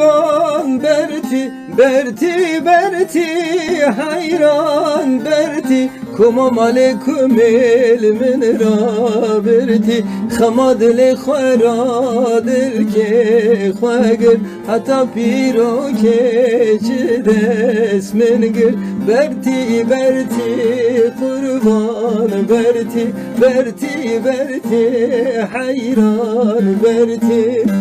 قربان برتی برتی برتی حیران برتی کما مال کمیل من را برتی خما دل خورا دل که خواگر حتی پیرو که چه دست من گر برتی برتی قربان برتی برتی برتی حیران برتی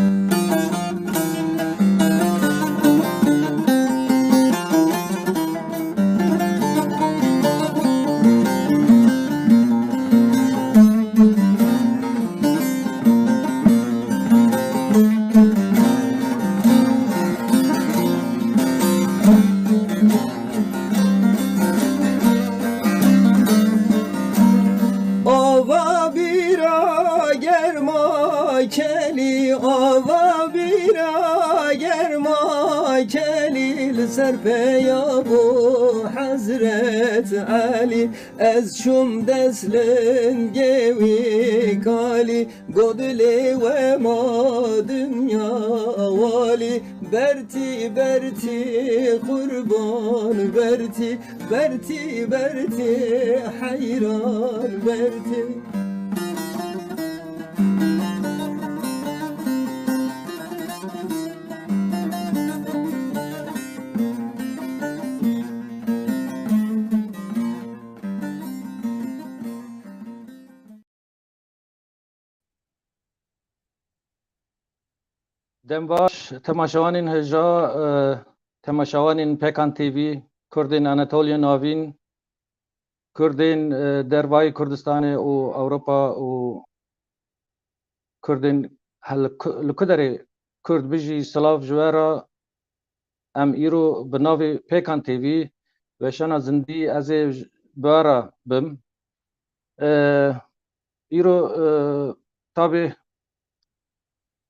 آوا بیرا گرما کلی آوا بیرا گرما کلی لسر پیابو حضرت علی از شم دسلن گوی کالی گدلی و ما دنیا والی برتی برتی قربان برتی برتی برتی حیران برتی دم باش تماشاوانین هجا تماشاوانین پیکان تیوی کردین اناتولیا ناوین کردین دربای کردستان و اروپا و کردین لکدر کرد بجی سلاف جوارا ام ایرو بناوی پیکان تیوی و شنا زندی از بارا بم ایرو تابه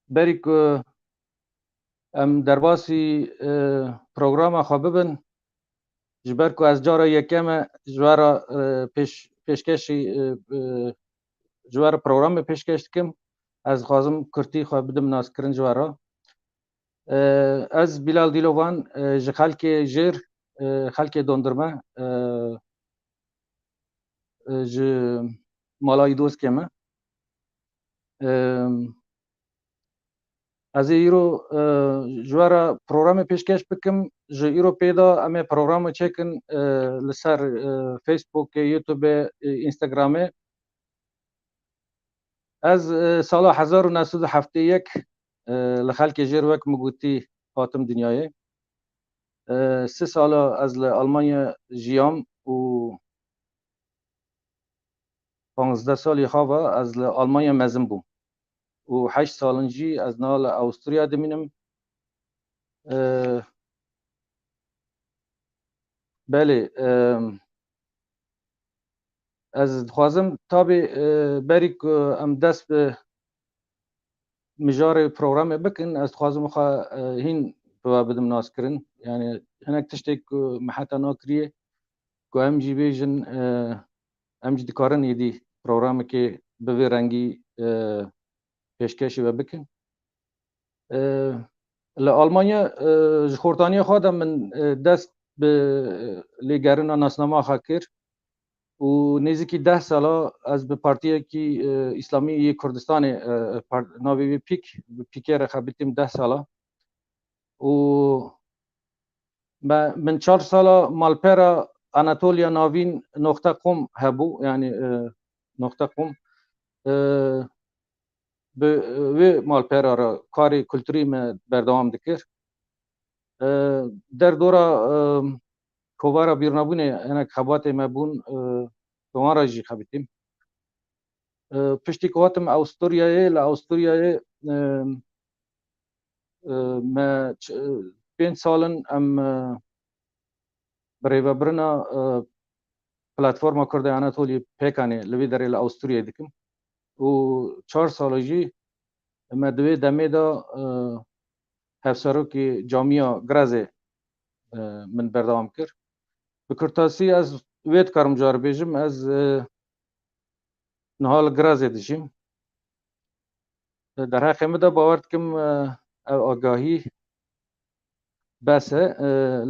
بریک ام درباسی پروگرام خواب ببن جبر کو از جارا یکم جوارا پیشکشی جوار پروگرام پیشکش کم از خازم کرتی خواب بدم ناس کرن جوارا از بلال دیلوان ج خلک جر خلک دوندرمه ج مالای دوست کمه از ایرو جوارا پروگرام پیشکش بکم ج ایرو پیدا اما پروگرام چکن لسر فیسبوک یوتیوب اینستاگرام از سال 1971 لخلک جر وک مگوتی خاتم دنیای 3 سال از آلمانیا جیام و 15 سالی خواه از آلمانیا مزم بوم و 8 سالنجی از نال اوستریا دمینم بله از خوازم تابی بریک ام دست به مجار پروگرام بکن از خوازم خواه هین بوا بدم ناس کرن یعنی هنک تشتک محتا ناکریه که ام جی بیجن ام جی دکارن یدی پروگرام که به رنگی پیشکشی و بکن لآلمانیا جخورتانی خودم من دست به لیگرنا ناسنامه خواه کرد و نزدیکی 10 سالا از به پارتی کی اسلامی کردستان ناوی پیک را خبیتیم 10 سالا و من 4 سالا مالپرا اناتولیا ناوین نقطه قم هبو یعنی نقطه قم به مالپرا را کاری کلتوری ما بردوام دکر در دورا کوارا بیرنابونه انا خبات ما بون دوارا جی خبیتیم پشتی کواتم اوستوریای لاوستوریای ما 5 سالن ام برای برنا پلتفرم کرده اناتولی پیکانه لوی در لاوستوریا دکم و 4 سالجی ما دوی دمه دا هفسارو که جامعه گرازه من بردوام کرد بکرتاسی از وید کارم جار بیجم از نهال گرازه دشیم در حقیقت دا باورد کم آگاهی بس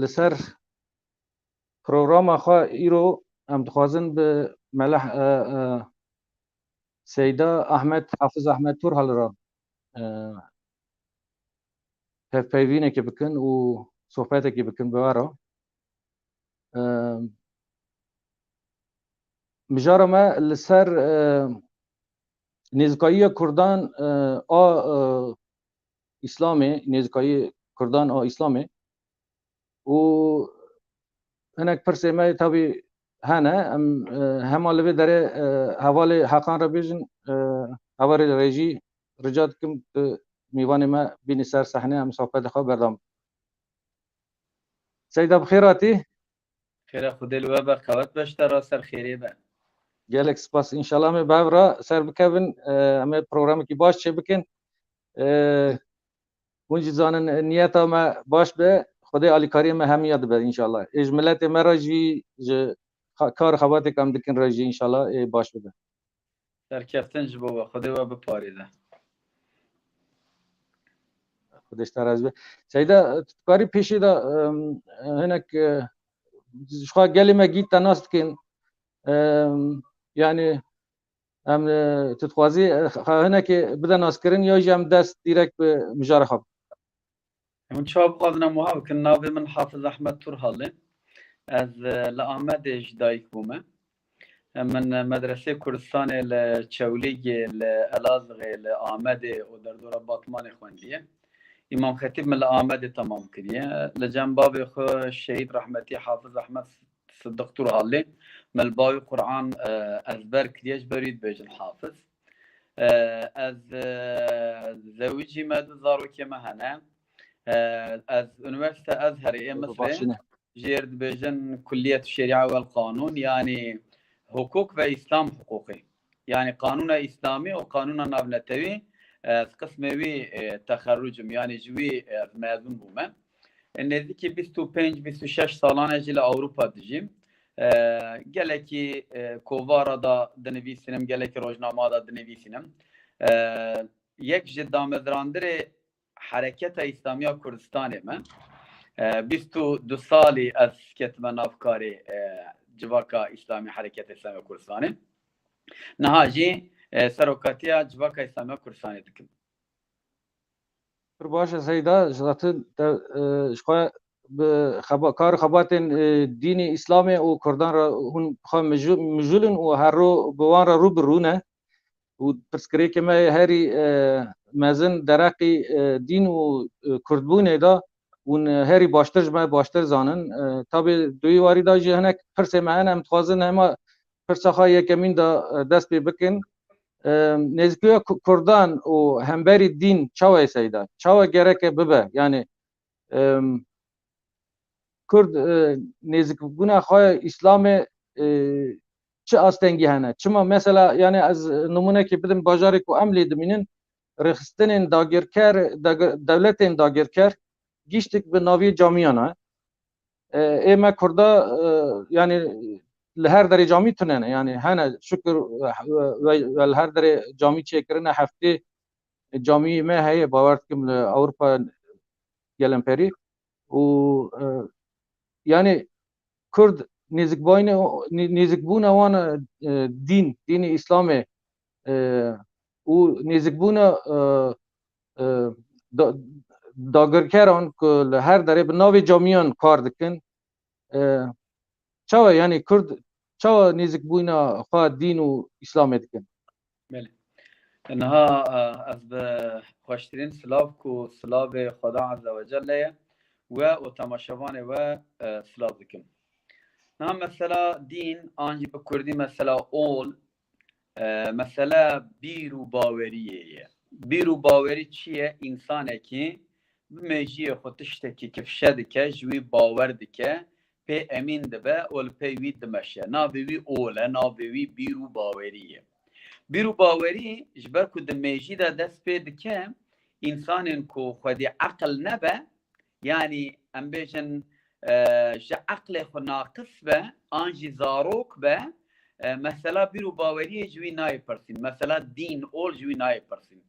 لسر پروگرام خواه ایرو هم دخوازن به ملح سیدا احمد حافظ احمد تور حال را پیوینه که بکن و صحبته که بکن بوارا مجارة ما لسر نزکایی کردان اسلامی نزکایی کردان اسلامی و هناك پرسه ما تابی هنه همه لبه داره حوالی حقان را بیجن حوالی رژی رجاد کم میوان ما بین سر صحنه هم صحبت خواه بردام سیدا بخیراتی خیر خود الو با قوت بشته را سر خیری با گلک سپاس انشالله می بابرا سر بکن همه پروگرامی که باش چه بکن ونجی زانن نیتا ما باش به خدای علی کاری ما هم یاد بده انشالله اجملت ما راجی کار خوات کم دکن راجی انشالله باش بده سر کفتن جبو خدای و بپاریده خودش تراز به سیدا کاری پیشی دا هنک شخوا گلی ما گیت تناست کن یعنی هم تتخوازی هنک بدن ناسکرین یا جام دست دیرک به مجاره خواب من شاب قادنا موها کن ناوی من حافظ احمد تورهالی از لآمدش دایک بومه من مدرسه کردستان لچولیگ لالازغ لآمد و در دور باطمان خوندیه امام خطیب من لآمد تمام کریه لجنب باب خو شهید رحمتی حافظ احمد صدق تورهالی من الباوی قرآن از بر کریش برید بیجن حافظ از زوجی مد زاروکی مهنه از انوشته ازهر مصر جيرد بيجن كلية الشريعة والقانون يعني حقوق وإسلام حقوقي يعني قانون إسلامي وقانون نابنتوي قسم وي تخرجم يعني جوي مازن بوما نزدیکی 25-26 سالانه جل اوروپا دجیم گلکی کووارا دا دنویسینم گلکی روزنامه دا دنویسینم یک جدامدراندر حرکت اسلامی کردستان من 22 سالی از کتم نافکاری جواکا اسلامی حرکت اسلامی کردستان نهاجی سروکاتیا جواکا اسلامی کردستان دکم باشه سیدا جزاتن شخواه کار خبات دین اسلامی و کردان را هون بخواه مجولن و هر رو بوان را رو برونه و پرسکری که ما هری مزن درقی دین و کردبونه دا اون هری باشتر جمعه باشتر زانن تا به دوی واری دا جهنک پرسه معن هم تخوازن همه پرسه خواه یکمین دا دست بی بکن نزدیکی کردان و همبری دین چاوه سیدا چاوه گرک ببه یعنی کرد نزدیک بونه خواه اسلام چه آستنگی هنه چما مثلا یعنی از نمونه که بدم باجاری که عملی دمینن رخصتن داگیرکر دولت داگیرکر گیشتک به ناوی جامعیانه ایما کردا یعنی لهر در جامعی تونن یعنی هنه شکر و لهر در جامعی چه کرنه هفته جامعی ما هی باورد کم اروپا گلم پری و یعنی کرد نزدیک بون وان دین اسلام و نزدیک بون داگرکران که هر دره به ناو جامعیان کار دکن چاوه یعنی کرد چاوه نزدیک بون خواه دین و اسلام دکن بله انها از خوشترین سلاف کو سلاف خدا عز وجل و تماشاوان و سلاف دکن نه مثلا دین آنجی به کردی مثلا اول مثلا بیرو باوریه بیرو باوری چیه انسانه که بمجیه خودشته که کفشده که جوی باورده که پی امین دبه اول پی وید دمشه نابوی اوله نابوی بیرو باوریه بیرو باوری جبر که دمجی ده دست پیده که انسان که خودی عقل نبه یعنی ام بیشن عقل خو ناقص به آنجی زاروک به مثلا بیرو باوری جوی نای پرسین مثلا دین اول جوی نای پرسین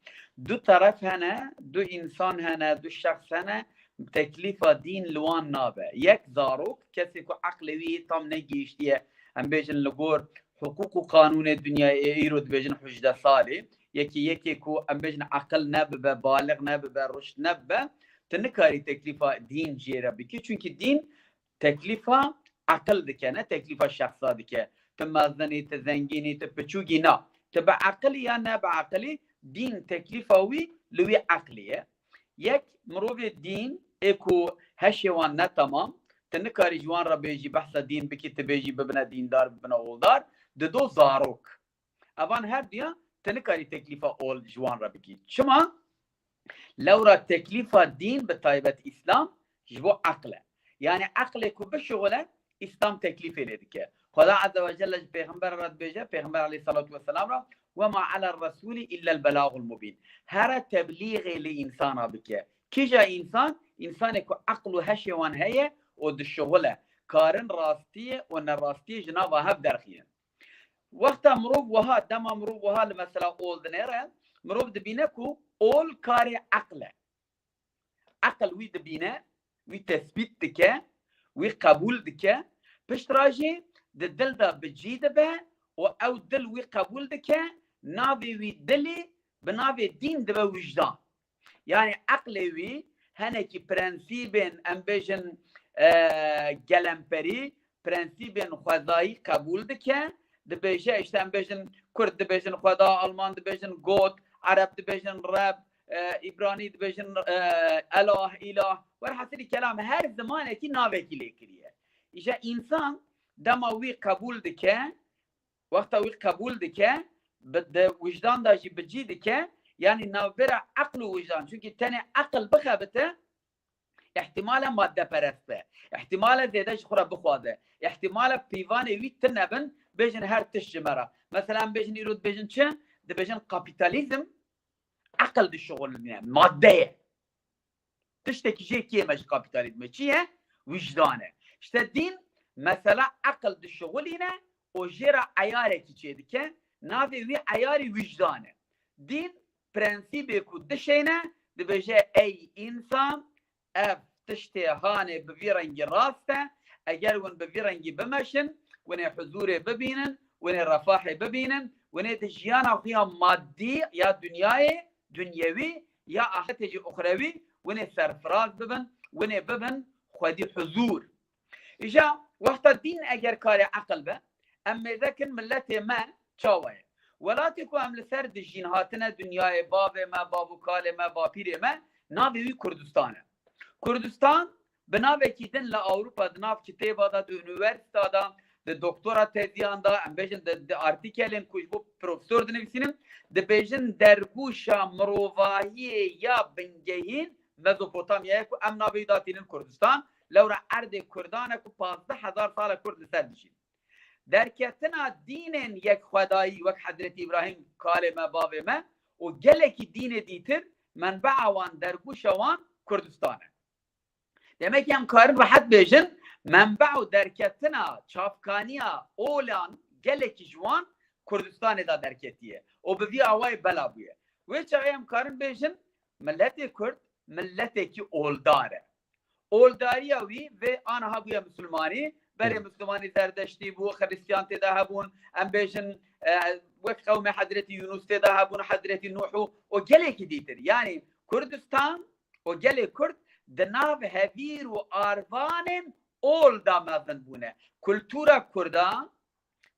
دو طرف هنه دو انسان هنه دو شخص هنه تکلیف دین لوان نابه یک زاروک کسی که عقلوی تام نگیشتیه هم بیجن لگور حقوق و قانون دنیا ایرود بیجن 18 سالی یکی که هم بیجن عقل نبه بالغ نبه رشد نبه تنکاری تکلیف دین جیره بکی چونکه دین تکلیف عقل دکنه تکلیف شخصا دکه تمازنی تزنگینی تپچوگی نه تبع عقلی یا نه بعقلی دین تکلیفاوی لوی عقلیه یک مروف دین اکو هشوان نه تمام تنکاری جوان را بیجی بحث دین بکی تبیجی ببنه دیندار ببنه اولدار دو زاروک اوان هر دیا تنکاری تکلیفا اول جوان را بکی شما لورا تکلیفا دین به طایبت اسلام جبو عقله يعني عقلك بشغله اسلام تكليفه لديك خدا عز وجل پیغمبر رد بيجه پیغمبر عليه الصلاه والسلام را وما على الرسول الا البلاغ المبين هر تبلیغ لانسان بك كيجا انسان کو عقل هشوان هي ود الشغله كارن راستيه وان راستيه جناب هب درخيه وقت مروب وها دم مروب وها مثلا اول دنيره مروب دبينكو اول كاري عقل وي دبينه وی تثبیت دکه وی قبول دکه پشتراجی دل دا بجیده به و او دل وی قبول دکه ناوی وی دلی به ناوی دین دبه وجدان یعنی عقل وی هنه کی پرنسیبین امبیجن گلمپری پرنسیبین خدایی قبول دکه دبیجه اشته امبیجن کرد دبیجن خدا آلمان دبیجن گوت عرب دبیجن رب إبراني دبيجن إله ورحصري كلام هر زمانه كي ناوه كي ليكريه إجا إنسان دما وي قبول دكه وقتا وي قبول دكه بد وجدان داجي بجي دكه يعني ناوبرا عقل ووجدان چونكي تاني عقل بخبته احتمالا مادة پرسته احتمالا زيدش خورا بخواده احتمالا بيواني وي تنبن بيجن هر تشجمرا مثلا بيجن يرود بيجن چه دبيجن كابيتاليزم عقل دي الشغل مادية تشتكي شيء كيه مش كابيتاليزم چيه وجدانه işte din mesela عقل دي الشغل هنا وجرا عياره كي چه دكه نافي وي عياري وجدانه din prensibi ku dişene dibêje ey insan ev tiştê hane bi vî rengî rast e eger hûn bi vî rengî bimeşin hûnê huzûrê bibînin hûnê refahê bibînin hûnê di jiyana xwe ya maddî ya dunyayê دنيوي يا اخرتي اخروي وني سرفراز ببن وني ببن خدي حضور اجا وقت الدين اگر كار عقل به اما ذاك ملتي ما چاوي ولاتكو ام لسر جينهاتنا دنيا باب ما بابو كال ما بابير ما ناوي كردستان بناوي كيدن لا اوروبا دناف كتابا دا يونيفرسيتا دا د دکتورا تزیان دا امبیجن د ارتیکلن کوج بو پروفسور دنویسینم د بیجن درگوشا مروواهی یا بنگهین مزوپوتامیا کو امنا بیداتین کردستان لورا ارد کردان کو 15000 سال کرد سر بشین درکتنا دینن یک خدایی وک حضرت ابراهیم کالمه باب ما و گلکی دین دیتر منبع وان درگوشا وان کردستانه demek ki hem karın rahat بیجن منبع و درکتنا چافکانیا اولان گلکی جوان کردستان دا درکتیه و به وی آوای بلا بویه و چاقی هم کارن بیشن ملت کرد ملتی که اولداره اولداری وی و آنها بویه مسلمانی بری مسلمانی زردشتی بو خریستیان تدا هبون هم بیشن وک قوم حضرت یونس تدا هبون حضرت نوحو و گلکی دیتر یعنی کردستان و گلی کرد دناو هویر و آروانم اول دا مزن بونه کلتورا کردان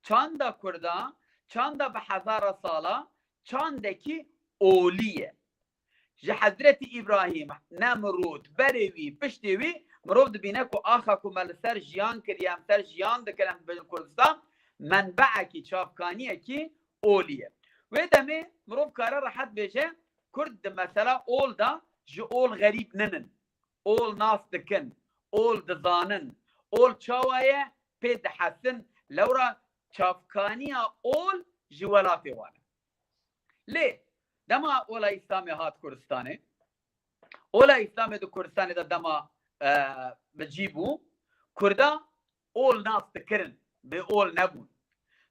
چاندا کردان چاندا به 1000 ساله چاندکی اولیه جه حضرت ابراهیم نمرود بروی پشتوی مرود بینه کو آخا کو مل سر جیان کریم سر جیان دکلم به کردستان منبع کی چافکانیه کی اولیه و دمه مرود کارا راحت بشه کرد مثلا اول دا جو اول غریب ننن اول ناس دکن اول دزانن اول چاوایه پید حسن لورا چافکانیا اول جوالات وانه لی دما اولا اسلامی هات کردستانه اولا اسلامی دو کردستانه دا دما بجیبو کردا اول ناس تکرن به اول نبون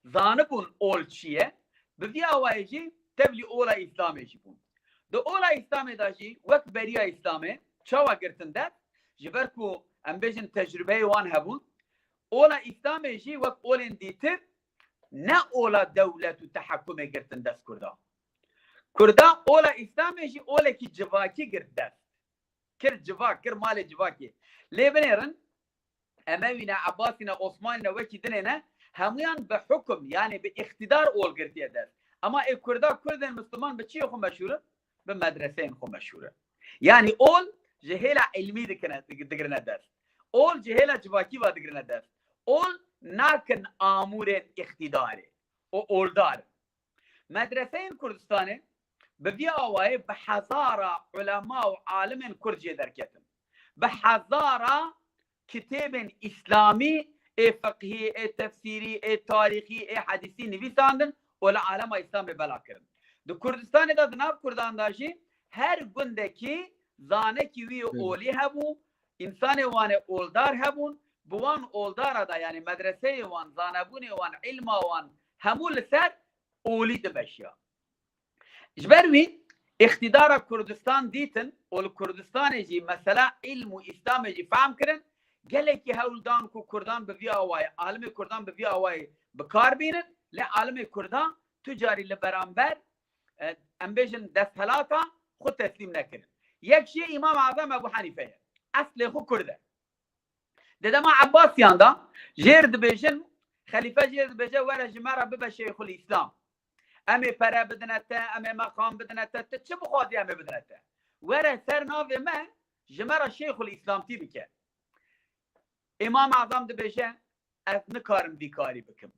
zanibun ol çiye bi awayê jî tevlî ola İslamê jî bûn. Di ola İslamê da jî wek beriya İslamê çawa girtin dest ji ber ku em bêjin tecrübeyê wan hebûn. Ola İslamê jî wek olên dîtir ne ola dewlet û tehekkumê girtin dest Kurda. Kurda ola İslamê jî olekî civakî girt dest. Kir civak, kir malê civakê. Lê binêrin Emevîne, Abbasîne, Osmanîne wekî dinê ne hemûyan bi hukm yani bi iktidar ol girtiye dest. Ama Kurda Kurdên Müslüman bi çiyê xwe meşhûr in? Bi medreseyên xwe meşhûr in. Yani ol ji hêla ilmî digirine dest. Ol ji hêla civakî ve digirine dest. Ol nakin amûrên iktidarê. O oldar. Medreseyên Kurdistanê bi vî awayê bi hezara ulema û alimên Kurd jê derketin. Bi hezara kitêbên İslamî ê fiqhî, ê tefsîrî, ê tarîxî, ê hedîsî nivîsandin û li alema İslamê bela kirin. Di Kurdistanê da di nav Kurdan da jî her gundekî zanekî wî olî hebû, însanê wan ê oldar hebûn, bi wan oldara da yani medreseyê wan, zanebûnê wan, ilma wan hemû li ser olî dibeşiya. Ji ber wî iktidara Kurdistan dîtin û li Kurdistanê jî mesela ilm û İslamê jî fehm kirin gelekî hewldan ku Kurdan bi vî awayê alimê Kurdan bi vî awayê bi kar bînin lê alimê Kurdan tu carî li beramber em bêjin desthelata xwe teslîm nekirin. Yek jî İmam Azam Ebu Hanife ye. Eslê xwe Kurd e. Di dema Abbasiyan da jêr dibêjin xelîfe jêr dibêje were ji me re bibe Şeyxul İslam. Em ê pere bidine te, em ê meqam bidine te, tu çi bixwazî em ê bidine te? Were ser navê me ji me re Şeyxul İslam tî bike. İmam Azam dibêje ez nikarim vîkarî bikim.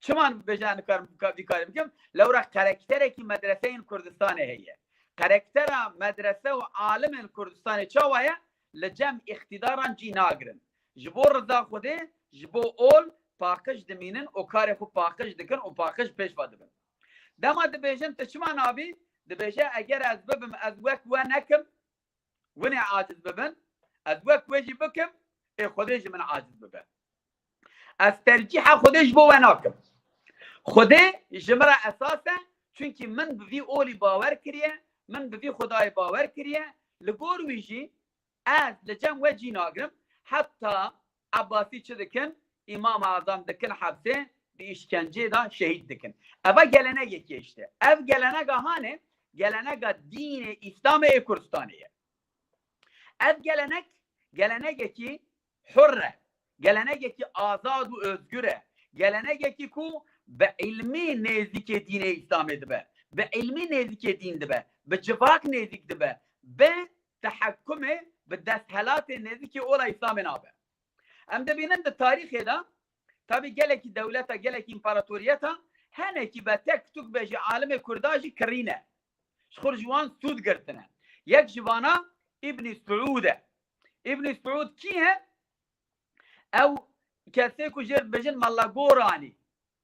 Çiman bêje nikarim vîkarî bikim? Lewra karakterekî medreseyên Kurdistanê heye. Karaktera medrese û alimên Kurdistanê çawa ye li cem iktidaran cî nagirin. Ji bo rıza Xwedê, ji bo ol paqij dimînin û karê xwe paqij dikin û paqij pêşva dibin. Dema dibêjin tu çiman abî dibêje eger ez bibim ez wek we nekim winê aciz bibin ez wek wê jî bikim ê Xwedê ji min aciz bibe. Ez tercîha Xwedê ji bo we nakim. Xwedê ji min re esas e çünkü min bi vî olî bawer kiriye, min bi vî Xwedayê bawer kiriye, li gor wî jî ez li cem we cî nagirim. Hatta Abbasî çi dikin? İmam Azam dikin hepsê di işkenceyê da şehit dikin. Eva gelenekê işte. Ev geleneka hane geleneka dînê İslamê ê Kurdistanê ye. Ev gelenekekî hur e. Gelenekekî azad û özgür e. Gelenekekî ku bi ilmî nêzîkê dînê İslamê dibe. Bi ilmî nêzîkê dîn dibe. Bi civak nêzik dibe. Bi tehekkumê bi desthelatê nêzîkê ola İslamê nabe. Em dibînin di tarîxê da tabii gelekî dewleta, gelekî împaratoriyeta henekî be tek tuk be ji alimê Kurda jî kirîne. Ji xwe ji wan sûd girtine. Yek ji vana İbn Suud e. İbn Suud kî ye? Ew kesê ku jêr dibêjin Malla Goranî.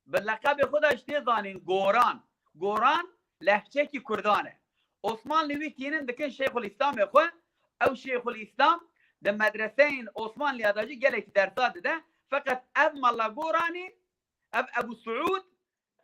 Bi leqebê xwe da ji tê zanîn Goran. Goran lehçekî Kurdan e. Osmanlî wî tînin dikin Şeyxul İslamê xwe. Ew Şeyxul İslam di medreseyên Osmanlîya da jî gelekî dersa dide. Fakat ev Malla Goranî, ev Ebu Suud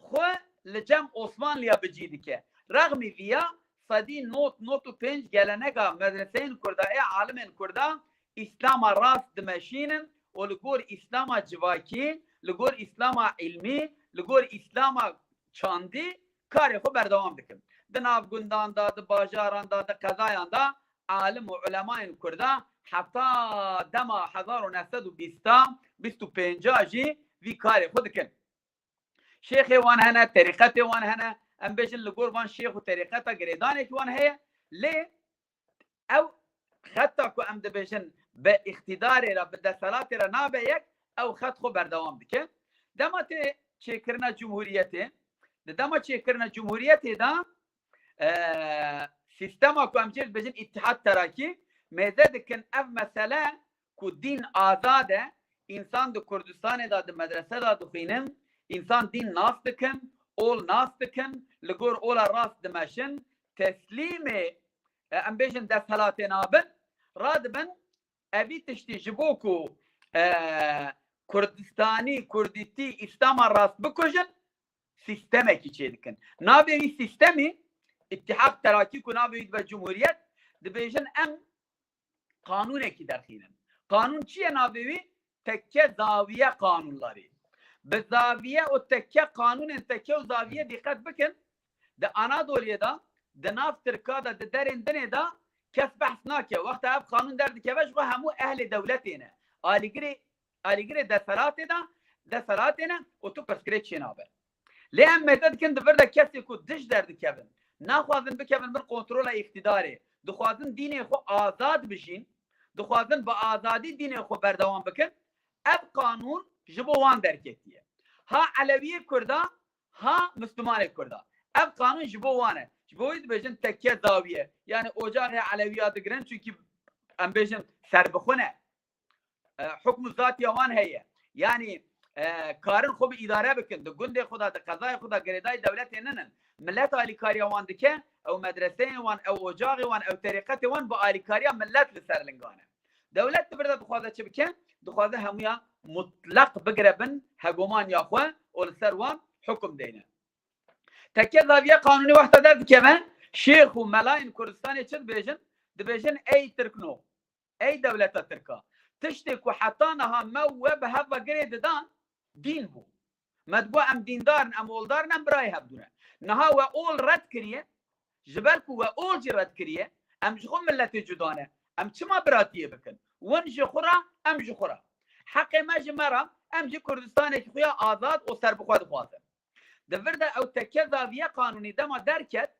xwe li cem Osmanlîya bicî dike. Rexmî vîya sedî not û pênc geleneka medreseyên Kurda ê alimên Kurda İslama rast dimeşînin û li gor İslama civakî, li gor İslama ilmî, li gor İslama çandî karê xwe berdewam dikin. Di nav gundan da, di bajaran da, di qezayan da alim û ulemayên Kurda heta dema 1920 jî vî karê xwe dikin. Şêxê wan hene, terîqetê wan hene, em bêjin li gor van şêx û terîqeta girêdanekî wan heye. Lê ew xeta ku em dibêjin bi iktidarê re, bi desthilatê re nabe yek, ew xet xwe berdewam dike. Dema tê çêkirina Cumhuriyetê, di dema çêkirina Cumhuriyetê da sistema ku em jê dibêjin İttihat Terakî mêze dikin ev mesele ku din azad e, insan di Kurdistanê da di medrese da dixwînin, insan din nas dikin, ol nas dikin, li gor ola rast dimeşin, teslîmê em bêjin desthilatê nabin, radibin evî tiştî ji bo ku Kurdistanî, Kurdîtî, İslama rast bikujin, سیستمێکی چێ دکن نابێوی سیستەمی اتحاد تەراکیک و نابێویت بە جمهوریەت دەبێژن ئەم قانونێکی دەرخینن قانون چییە نابێوی تەکە زاویە قانونلاری bi zaviye û teke qanûnên teke û zaviye dîqet bikin di Anadolu'ya da di nav Tirka da di derên dinê da kes behs nake wexta ev qanûn derdikeve ji bo hemû ehlê dewletê ne alîgirê deseratê da deseratê ne û tu pirsgirêk çê nabe lê em mête dikin di vir de kesê ku dij derdikevin naxwazin bikevin bir kontrola îqtidarê dixwazin dînê xwe azad bijîn dixwazin bi azadî dînê xwe berdewam bikin ev qanûn ji bo wan derketiye ha Aleviyê Kurda ha Müslümanê Kurda ev qanûn ji bo wan e ji bo wî dibêjin tekke zaviye yani ocağê Aleviya digirin çünkü em bêjin serbixwe ne hukm û zatiya wan heye yani karin xwe bi îdare bikin di gundê xwe da di qezayê xwe da girêdayê dewletê ninin millet alîkariya wan dike ew medreseyên wan ew ocağê wan ew terîqetê wan bi alîkariya millet li ser lingan e dewlet di bir de dixwaze çi bike dixwaze hemûya mutlak bigrebin hegomanya xwe û li ser wan hukm deyne tekke zaviye qanûnî wexta derdikeve şêx û melayên Kurdistanê çi dibêjin dibêjin ey Tirkno ey dewleta Tirka tiştê ku heta niha me we bi hev vegirê didan dîn bû me digo em dîndarin em oldarin em birayê hev dûne niha we ol red kiriye ji ber ku we ol jî red kiriye em ji xwe milletê cuda ne em çima biratiyê bikin win ji xwe ra em ji xwe ra heqê me ji me ra em jî Kurdistanekî xwe ya azad û serbixwe dixwazin di vir de ew tekke zaviye qanûnî dema derket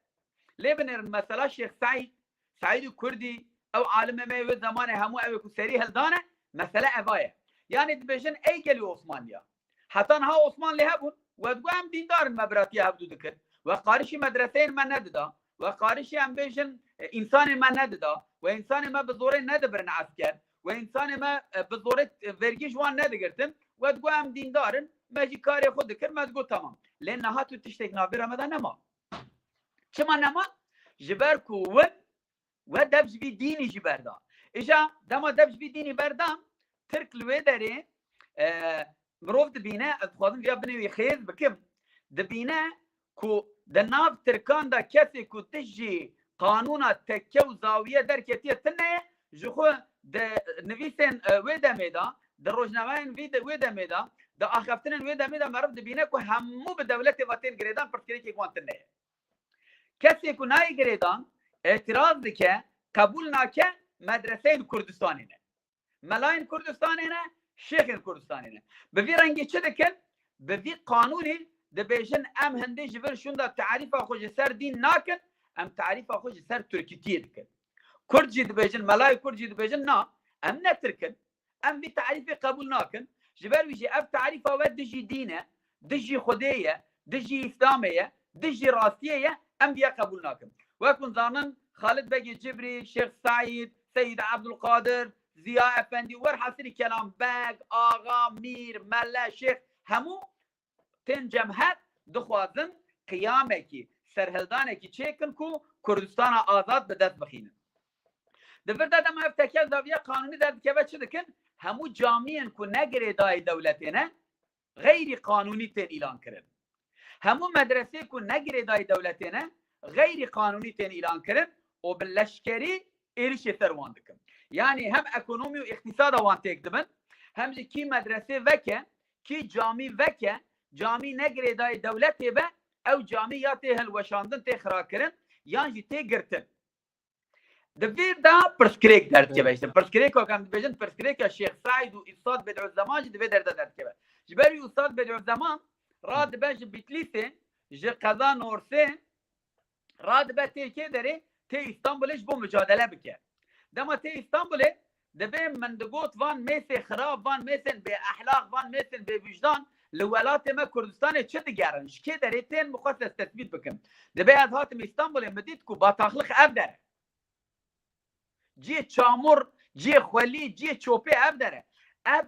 lê binêrin mesela Şêx Saîdî Kurdî ew alimê me wê zamanê hemû ew ku serî hildane mesele eva ye yani dibêjin ey gelî Osmaniya heta niha Osman lê hebûn we digo em dîndarin me biratiya hevdû dikin we qarîşî medreseyên me nedida we qarîşî em bêjin însanê me nedida we însanê me bi zorê nedibirin esker we însanê me bi zorê vergî ji wan nedigirtin we digo em dîndarin me jî karê xwe dikin me digo tamam lê niha tu tiştek navbêra me de nema çima nema ji ber ku we dev ji vî dînî jî berda îja dema dev ji vî dînî berdan Tirk li wê derê mirov dibîne ez dixwazim vêya binêwî xêz bikim dibîne ku di nav Tirkan da kesê ku tişt jî qanûna tekke û zawiye derketiye tin neye ji xwe di nivîsên wê demê da di rojnameyên wê demê da di axeftinên wê demê da meriv dibîne ku hemû bi dewletê ve tên girêdan pirsgirêkê wan tin neye kesê ku nayê girêdan etiraz dike qebûl nake medreseyên Kurdistanê ne melayên Kurdistanê ne şêxên Kurdistanê ne bi vî rengî çi dikin bi vî qanûnî dibêjin em hindê ji vir şûn da tarîfa xwe ji ser dîn nakin em tarîfa xwe ji ser Tirkîtiyê dikin Kurd jî dibêjin melayê Kurd jî dibêjin na em ne Tirkin em vî tarîfê qebûl nakin ji ber wî jî ev tarîfa we dijî dîn e dijî Xwedê ye dijî İslamê ye dijî rastiyê ye em vîya qebûl nakin wekun zanin Xalid Begê Cibrî Şêx Saîd Seyyid Abdulkadir Ziya Efendî werhasîrî kelam beg axa mîr melle şêx hemû tên cemhet dixwazin qiyamekî serhildanekî çêkin ku Kurdistana azad bi dest bixînin di vir de dema ev tekel zaviye qanûnî derdikeve çi dikin hemû camiyên ku ne girêdayê dewletê ne geyri qanûnî tên îlan kirin hemû medresê ku ne girêdayê dewletê ne geyri qanûnî tên îlan kirin û bi leşkerî êrişê ser wan dikin yani hem ekonomî û îqtisada wan têk dibin hem jî kî medresê veke kî camî veke camî ne girêdayê dewletê be ew camî ya tê hilweşandin tê xirakirin yan jî tê girtin di vê da pirsgirêk derdikeve işte pirsgirêk em dibêjin pirsgirêka Şêx Saîd û Üstad Bed'ûzzeman jî divê derde derdikeve ji ber wî Üstad Bed'ûzzeman radibe ji Bitlisê ji Qeza Norsê radibe tê kê derê tê İstanbulê ji bo mücadele bike dema tê İstanbulê dibê min digot van mêsê xirab van mêsên bêehlaq van mêsên bêvîjdan li welatê me Kurdistanê çi digerin ji kê derê tên mixwest ez tespît bikim dibê ez hatim İstanbulê me dît ku bataxlik ev dere ciyê çamur ciyê xwelî ciyê çopê ev dere ev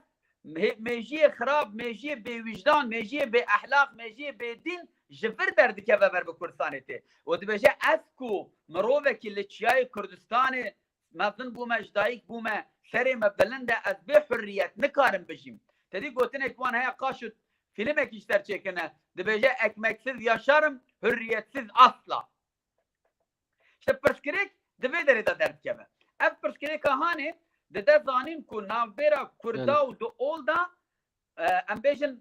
mêjiyê xirab mêjiyê bêvîjdan mêjiyê bêehlaq mêjiyê bêdîn ji vir derdikeve ber bi Kurdistanê tê û dibêje ez ku mirovekî li çiyayê Kurdistanê mezin bûme ji dayîk bûme serê me bilind e ez bê hurriyet nikarim bijîm tedî gotinek wan heye qaşût filmekî ji ser çêkine Dibêje ekmeksiz yaşarım, hürriyetsiz asla. İşte pirsgirêk di vê derê de derdikeve. Ev pirsgirêka hanê di de zanîn ku navbêra Kurda û di ol da em bêjin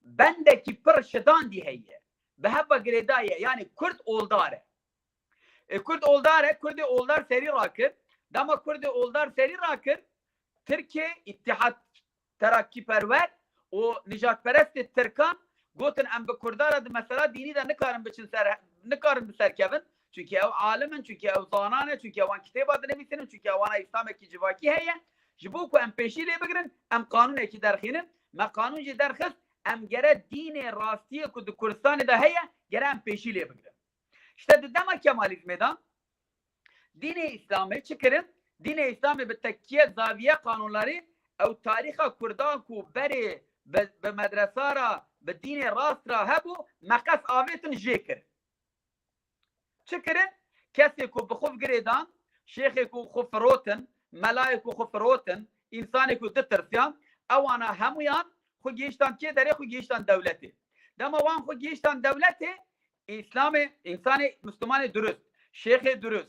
bendekî pir şidandî heye. Bi heva girêda ye, yani Kurd oldar e. Kurd oldar e, Kurdê oldar serî rakir. Dema Kurdê oldar serî rakir, Tirkiye İttihat Terakkîperwer û nijadperestê Tirkan gotin em bi Kurdara di mesela dînî de nikarin biçin nikarin biserkevin. Çünkü ev alimin, çünkü ev zanane, çünkü evan kitêba dinivîsinin, çünkü evana İslamekî civakî heye. Ji bo ku em pêşî lê bigirin, em qanûnekî derxînin. Me qanûn jî derxist, em gere dînê rastiyê ku di Kurdistanê de heye, gere em pêşî lê bigirin. İşte di dema Kemalizmê de dînê İslamê çi kirin? Dînê İslamê bi tekkiye zaviye qanûnlarî ew tarixa Kurdan ku berê bi medresa ra bi dînê rast ra hebû meqes avêtin jê kir. Çi kirin? Kesê ku bi xwe girêdan, şêxê ku xwe firotin, melayê ku xwe firotin, însanê ku ditirsiyan, ewana hemûyan xwe gihîştan kê derê, xwe gihîştan dewletê. Dema wan xwe gihîştan dewletê, İslamê, însanê Müslümanê durust, şêxê durust,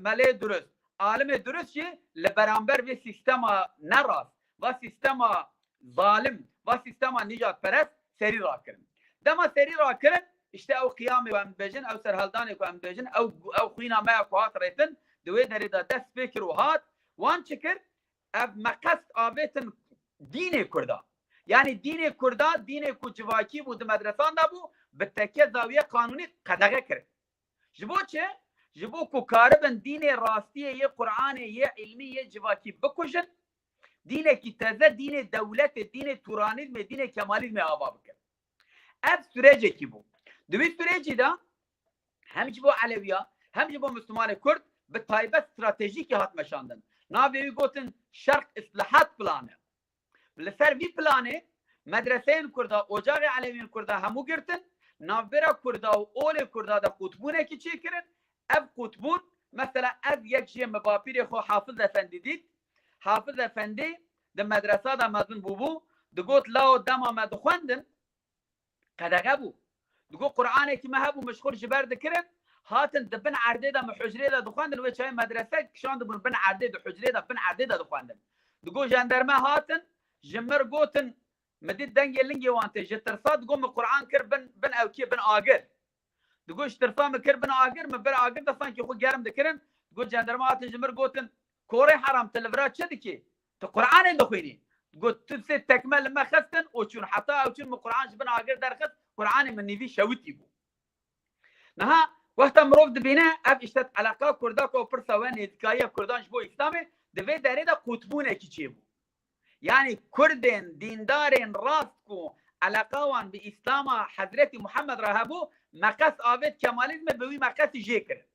melê durust, alimê durust jî li beramber vê sîstema nerast, va sîstema zalim, va sîstema nijadperest serî rakirin. Dema serî rakirin, işte ew qiyamê ku em dibêjin, ew serheldanê ku em dibêjin, ew xwîna me ya ku hat rêtin, di wê derê de dest pê kir û hat, wan çi kir? Ev meqes avêtin dînê Kurda. Yani dînê Kurda, dînê ku civakî bû di medresan de bû, bi tekke zaviye qanûnî qedexe kirin. Ji bo çi? Ji bo ku karibin dînê rastiyê yê Qur'anê yê ilmî yê civakî bikujin, dînekî teze, dînê dewletê, dînê Turanîzmê, dînê Kemalizmê ava bikin. Ev sürecekî bû. Di wî sürecî de hem ji bo Elewiya, hem ji bo Müslümanê Kurd bi taybet stratejîkî hat meşandin. Navê wî gotin Şerq İslahat Planı. Li ser vî planê medreseyên Kurda, ocağê Elewiyên Kurda hemû girtin, navbera Kurda û olê Kurda de qutbûnekî çêkirin. Ev qutbûn, mesela ev yek jê mibapîrê xwe Hafız Efendî dît. Hafız Efendî di medresa de mezin bûbû, digot lao dema me dixwendin, qedexe bû. Digot Qur'anekî me hebû meşxûr ji ber dikirin, hatin di bin erdê de mi hücrê de dixwendin, wê çayê medrese kişandibûn bin erdê di hücrê de bin erdê de dixwendin. Digot janderme hatin, ji mir gotin me dît dengê lingê wan tê, ji tirsa digot me Qur'an kir bin ewkê, bin agir. Digot ji tirsa me kir bin agir, me bir agir de sankî xwe germ dikirin. Digot janderme hatin ji mir gotin korê heram te li vira çi dikî? Tu Qur'anê dixwînî. Digot tu sê tekme li me xistin û çûn heta ew çûn me Qur'an ji bin agir derxist, Qur'anê min nîvî şewitî bû. Niha wexta mirov dibîne ev işte eleqa Kurda ku pirsa we nêzîkayiya Kurdan ji bo İslamê di vê derê de qutbûnekî çêbû. Yani Kurdên dîndarên rast ku eleqa wan bi İslama Hezretî Muhammed ra hebû, meqes avêt Kemalizmê bi wî meqesî jê kirin.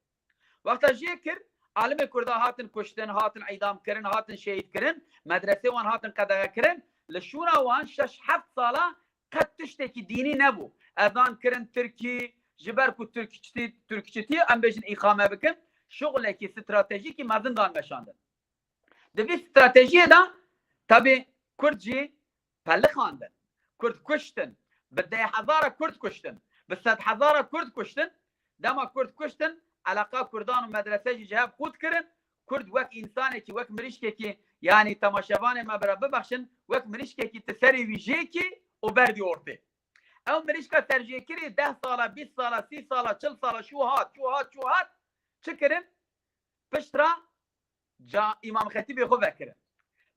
Wexta jê kir, alimê Kurda hatin kuştin, hatin îdam kirin, hatin şehîd kirin, medresê wan hatin qedexe kirin. Li şûra wan 6-7 sala qet tiştekî dînî nebû. Ezan kirin Tirkî, ji ber ku Türkçetî em bêjin îqame bikin, şoğlekî stratejîkî mezin dan meşandin. Di vî stratejiyê de tabii Kurd jî pelli xandin. Kurd kuştin. Bi 10,000 Kurd kuştin. Bi 100,000 Kurd kuştin. Dema Kurd kuştin, eleqa Kurdan û medrese jî ji hev qut kirin. Kurd wek însanekî, wek mirîşkekî, yani temaşevanê me bira bibexşin, wek mirîşkekî ti serê wî jêkî û berdî ortê. Ew mirîşka serjêkirî 10 sala, 20 sala, 30 sala, 40 sala şû hat, çi kirin? Piştra İmam Xetîbê xwe vekirin.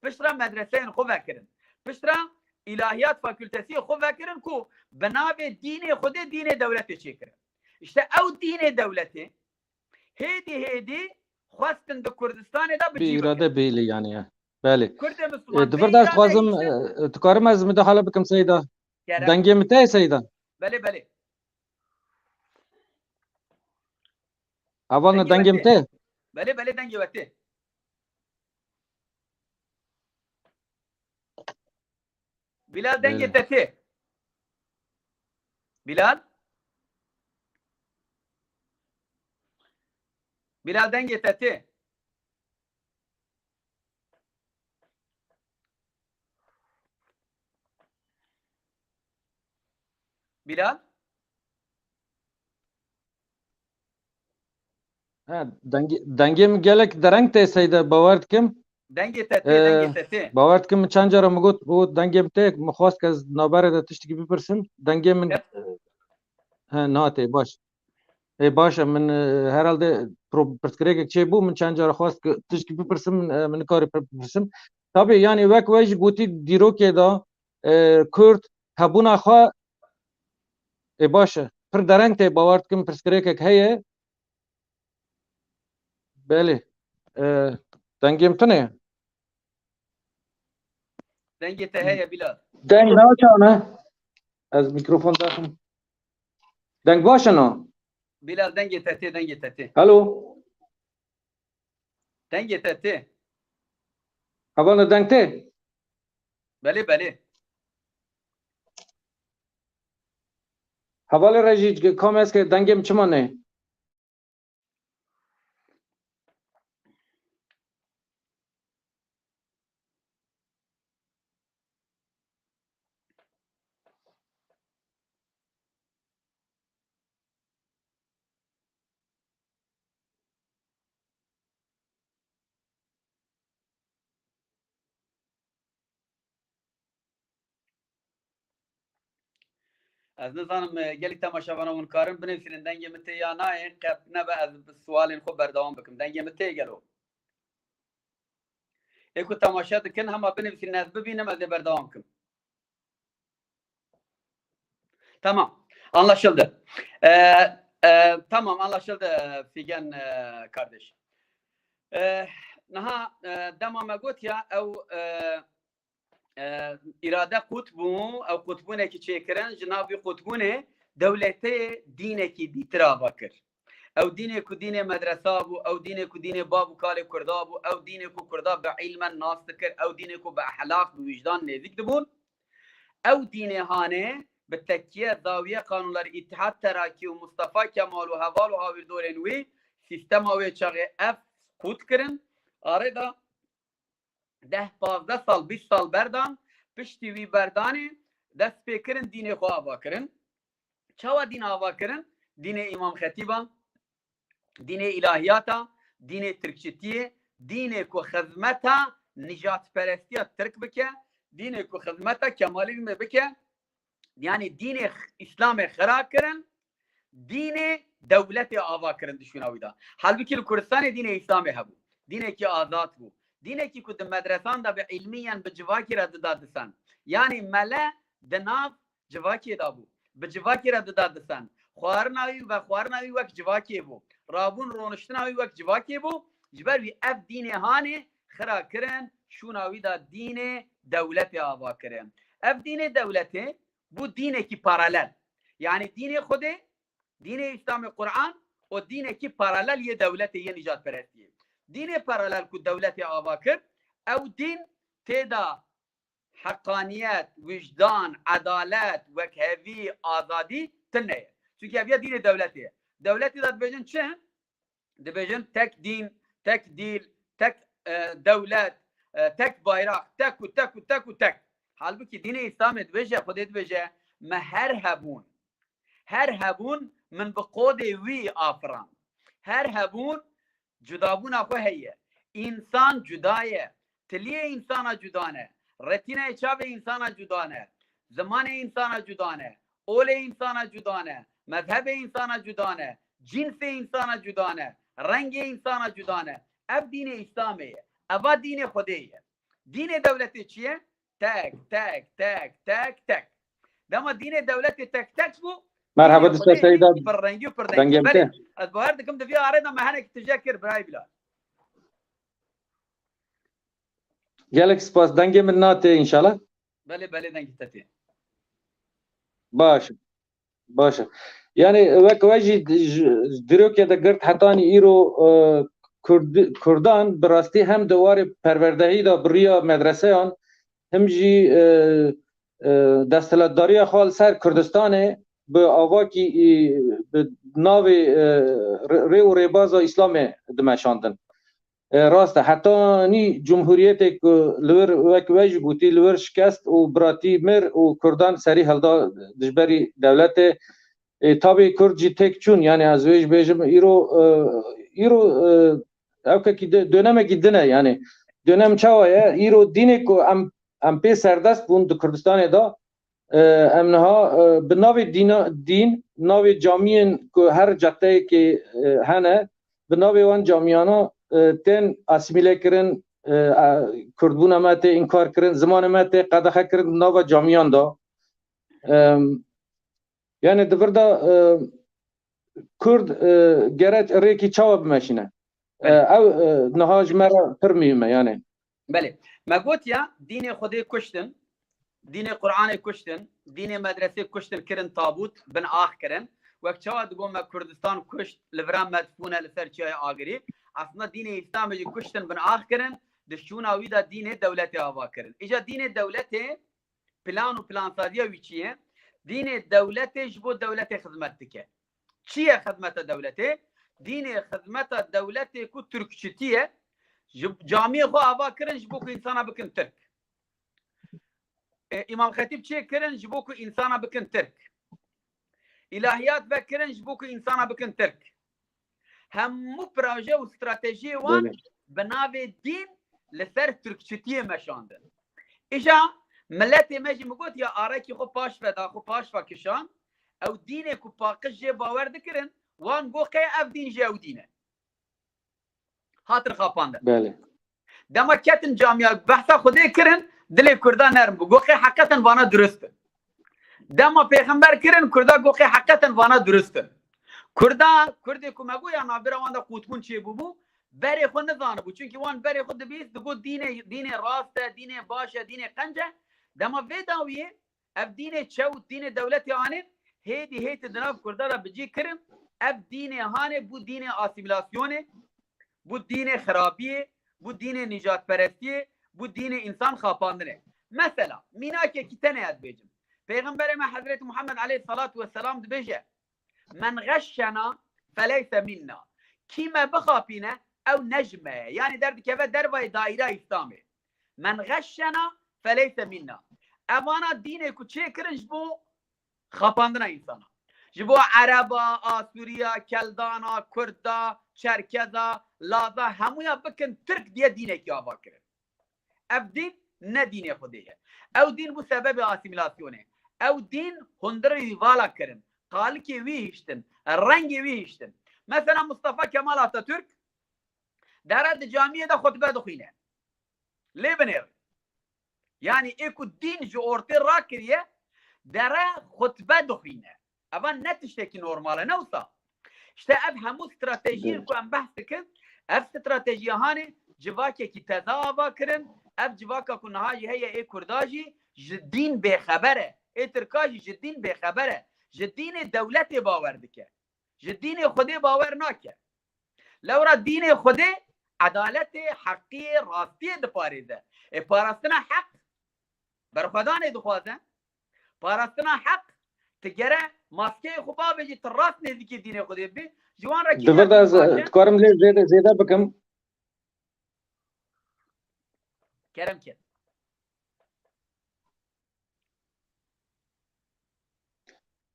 Piştra medreseyên xwe vekirin. Piştra İlahiyat Fakültesî xwe vekirin ku bi navê dînê Xwedê dînê dewletê çêkirin. İşte ew dînê dewletê hêdî xwestin di Kurdistanê de Bir irade beyli yani ya. Belê. Kurdê Müslüman Di vir dest dixwazim dikarim ez müdahale bikim Seyda. Dengê min tê Seyda. Belê. Aval dengê min tê. Belê dengê we tê. Bilal dengê te tê. Bilal dengê te tê. بلال دنگیم گلک درنگ ته سیده باورد کم دنگ تته باورد کم چند جارا مگوت بود دنگیم ته مخواست که از نابره ده تشتکی بپرسم دنگیم من ناته باش باشه من herhalde پرسکریک چه بو من چند جارا خواست که تشکی بپرسم من کاری بپرسم tabii yani vek vej guti dîrokê da Kurd hebûna xwe baş e pir dereng tê bawer dikim pirsgirêkek heye belê dengêm tune dengê te heye Bilal deng naçane ez mikrofon daxim deng baş e na Bilal dengê te helo dengê te hevala deng tê belê hevalê re jî kam ez ke dengêm çima ne ez nizanim gelî temaşevana hûn karin binivîsînin dengê min tê ya nayê qet nebe ez sualên xwe berdewam bikim dengê min tê gelo ê ku temaşe dikin hema binivîsînin ez bibînim ez ê berdewam bikim tamam anlaşıldı tamam anlaşıldı Figen kardeş niha dema me gotiya ew irade qutbû ew qutbûnekî çêkirin ji navî qutbûnê dewletê dînekî dîtir ava kir ew dînê ku dînê medresa bû ew dînê ku dînê bav û kalê Kurda bû ew dînê ku Kurda bi îlmen nas dikir ew dînê ku bi ehlaq bi wîjdan nêzik dibûn ew dînê hanê bi tekiye zawiye qanûnlara îtihad Terakî û Mustafa Kemal û heval û hawirdorên wî sîstema wê çaxê ev qut kirin arê da 10-15 sal 20 sal berdan piştî wî berdanê dest pê kirin dînê xwe ava kirin çawa dîn ava kirin dînê İmam Xetîba dînê ilahiyata dînê Tirkçitiyê dînê ku xizmeta nijatperestiya Tirk bike dînê ku xizmeta Kemalîzmê bike yani dînê İslamê xira kirin dînê dewletê ava kirin dişûna wî da halbikî li Kurdistanê dînê İslamê hebû dînekî azad bû dînekî ku di medresan da bi ilmiyan bi civakî re dida disan yani mele di nav civakê da bû bi civakî re dida disan xwarina wî ve xwarina wî wek civakê bû rabûn roniştina wî wek civakê bû ji ber wî ev dînê hanê xira kirin şûna wî da dînê dewletê ava kirin ev dînê dewletê bû dînekî paralel yani dînê Xwedê dînê İslamê Qur'an û dînekî paralel yê dewletê yê nijatperestiyê dînê paralel ku dewletê ava kir ew dîn têda heqaniyet wijdan edalet wekhevî azadî tineye çünkü ev ya dînê dewletê ye dewletê da dibêjin çi dibêjin tek dîn tek dîl tek dewlet tek bayrak tek û tek û tek û tek halbuki dînê İslamê dibêje Xwedê dibêje me her hebûn min bi qodê wî afiran her hebûn cudabûna xwe heye însan cuda ye tiliyê însana cuda ne retinayê çavê însana cuda ne zimanê însana cuda ne olê însana cuda ne mezhebê însana cuda ne cinsê însana cuda ne rengê însana cuda ne ev dînê İslamê ye eva dînê Xwedê ye dînê dewletê çi ye tek tek tek tek tek dema dînê dewletê tek tek bû merhaba dişte seyda pirrengî û pirdengî dengêm te ez bawer dikim di vê arê de me hinek tije kir birayê Bilal gelek spas dengê min nate inşallah belê dengê te tê baş baş yani wek we jî dîrokê de girt hetanî îro Kurdan bi rastî hem di warê perwerdehî da biriya medreseyan hem jî desthilatdariya xwe li ser Kurdistanê bi avakî bi navê rê û rêbaza İslamê dimeşandin راسته حتی نی جمهوریت که لور وک وج گوتی لور شکست و براتی مر و کردان سری هلدا دجبری دولت تابع کردجی تک چون یعنی از ویج بیجم ایرو او که دونم گیدنه یعنی دونم چاوه ایرو دینه که ام پی سردست بوند کردستان دا امنها به ناوی دین ناوی جامعین که هر جته که هنه به ناوی وان جامعیانا تن اسیمیله کرن کردبون امت انکار کرن زمان امت قدخه کرن ناو جامعیان دا یعنی دبردا کرد گرد ریکی چاو بمشینه او نهاج مرا پر میمه یعنی بله ما قلت يا دين خدي كشتن دين قرآن كشتن دين مدرسة كشتن كرن طابوت بن آخ كرن وقت شواد قوم كردستان كشت لفرام مدفونة لسر شيء آخری اصلا دين إسلام جي كشتن بن آخ كرن دشونا ويدا دين دولة آوا كرن إجا دين دولة بلان و بلان سازية ويشيه دين دولة جبو دولة خدمتك چیه خدمت دولته دین خدمت دولته کو ترکچتیه جامعه خو آوا کرن جبو کو انسانا بکن ترک امام خطیب چه کرن جبو کو انسانا بکن ترک الهیات بکرن جبو کو انسانا بکن ترک همو پروژه و استراتژی وان بناوی دین لسر ترکچتیه مشاندن ایجا ملت مجی مگوت یا آرکی خو پاش فدا خو پاش فکشان او دینه کو پاکش جه باور دکرن وان گوخه اف دین جه او دینه هاتر خاپانده بله دما کتن جامعه بحثا خوده کرن دل کردان نرم بو گوخه حقیقتا وانا درسته دما پیغمبر کرن کردا گوخه حقیقتا وانا درسته کرده کو مگو یا نابرا وان دا قوتکون چه بو بری خود نزانه بو چونکی وان بری خود بیست دگو دین راسته دین باشه دین قنجه دما ویداویه اف دین چو دین دولتی آنه هیت دناف کرده را بجی کرم اف دین هانه بو دین آسیمیلاسیونه بو دین خرابیه بو دین نجات پرستیه بو دین انسان خاپاندنه مثلا مینا که کتنه اد بیجم پیغمبر ما حضرت محمد علیه الصلاة والسلام دبیجه من غشنا فلیس منا کیما بخاپینه او نجمه یعنی در دکوه در وای دایره اسلامه من غشنا فلیس منا اوانا دین کچه کرنج بو خاپاندنا انسانا جبو عربا آسوریا کلدانا کردا چرکزا لازا همویا بکن ترک دیه دینه که آوا کرن اف دین نه دینه خوده او دین بو سبب آسیمیلاسیونه او دین هندر ریوالا کرن قالکی ویشتن رنگی ویشتن مثلا مصطفى کمال آتاتürk درد جامعه دا خطبه دخینه لیبنر یعنی ایکو دین جو ارتی را کریه دره خطبه دخینه اول نتشتکی نورماله نوسا işte ev hemu strateji ku em behs dikin ev strateji hane civake ki tedava kirin ev civaka ku niha jî heye ê Kurda jî ji dîn bêxeber e ê Tirka jî ji dîn bêxeber e ji dînê dewletê bawer dike ji dînê Xwedê bawer nake lewra dînê Xwedê edaletê heqî rastiyê diparêze ê parastina heq berxwedanê dixwaze parastina heq تجرا ماسكي خبابه جي تراس نزيكي ديني خدي بي جوان راكي دبردا تكرم لي زياده بكم كرم كده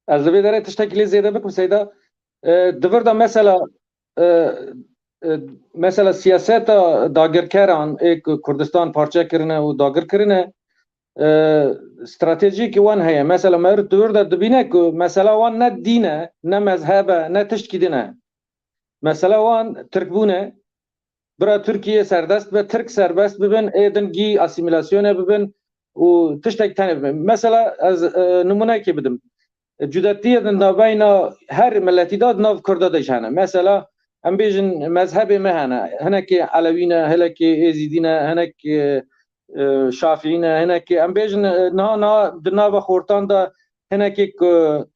از بداره تشتكي زياده بكم سيدا دبردا مثلا سیاست داگرکران ایک کردستان پارچه کرنه و داگر کرنه استراتژیک وان هي مثلا ما دور ده دبینه که مثلا وان نه دینه نه مذهبه نه تشکی دینه مثلا وان ترکبونه برا ترکیه سردست به ترک سربست ببین ایدنگی اسیمیلاسیونه ببین و تشتک تانه ببین مثلا از نمونه که بدم جدتیه نابینا هر ملتی داد ناو کرده داشتنه مثلا هم بیشن مذهب مهنه هنک علوینه هنک ازیدینه هنک شافعینه هنک ام بیشن نه دنیا خورتان دا هنک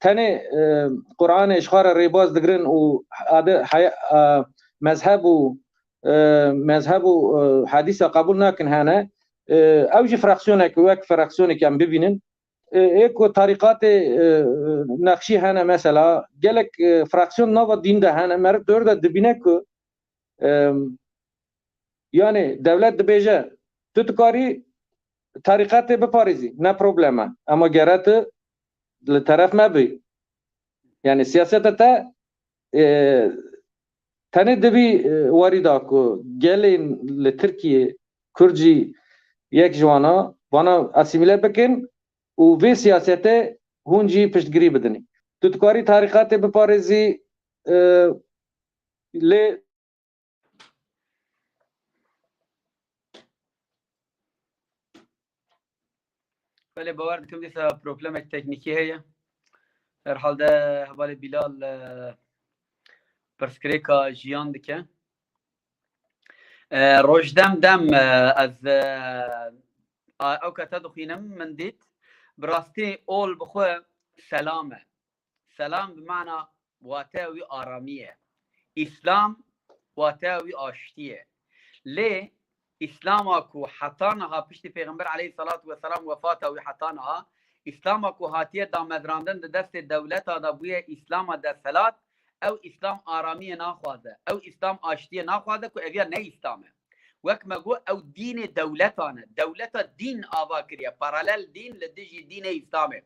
تنه قرآن اشخار ریباز دگرن و مذهب و حدیث قبول نکن هنه اوج فراکسیونه که وک فراکسیونه که ام ببینن ایکو طریقات نقشی هنه مثلا گلک فراکسیون نو دین ده هنه مرد دور ده دبینه که یعنی دولت دبیجه تو کاری طریقت بپاریزی نه پروبلمه، اما گرت لطرف مبی، یعنی سیاست تا تنه دبی واریدا کو گلین لترکیه کرجی یک جوانا وانا اسیمیله بکن و وی سیاست هونجی پشتگیری بدنی. تو کاری طریقت بپاریزی لی بله باور دکم دیسا پروبلم تکنیکی هیا در حال ده حوالی بیلال پرسکریکا جیان دکه روجدم دم از او کتا دخینم من دید براستی اول بخواه سلامه. سلام بمعنى واتاوي آرامیه. اسلام واتاوي آشتیه. ليه اسلام اكو حطانها پشت پیغمبر علیه الصلاة والسلام وفاتاوي حطانها اسلام اكو هاتیه دا مدراندن دست دولت دا بویه اسلام دا سلات او اسلام آرامیه ناخوازه او اسلام آشتیه ناخوازه که اویا نه اسلامه وک مگو او دین دولتانه دولت دین آوا کریه پارالل دین لدیجی دین اسلامه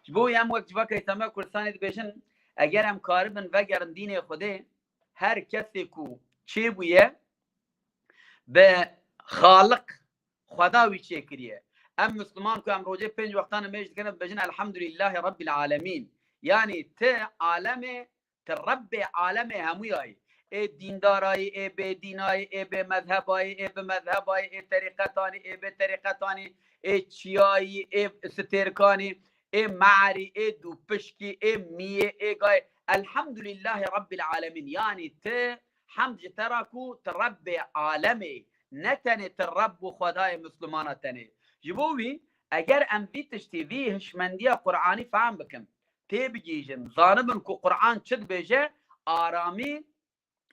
بو هم وقت جوا که اسلام کردستان بیشن اگر هم کاربن وگرن دین خوده هر کسی کو چه بویه به خالق خداوی چه کریه ام مسلمان کو ام روزه 5 وقتانه میجد کنه بجن الحمدلله رب العالمین یعنی ته عالم ته رب عالم همویای ای دیندارای ای به دینای ای به مذهبای ای به مذهبای ای طریقتانی ای به طریقتانی ای چیایی ای سترکانی ای معری ای دوپشکی ای میه ای گای الحمدلله رب العالمین یعنی ته حمد تراکو ترب عالمی نتنه ترب خدای مسلمان تنه جبوی اگر ام بیتش تیوی هشمندی قرآنی فهم بکن تی بگیجن ظانبن کو قرآن چد بیجه آرامی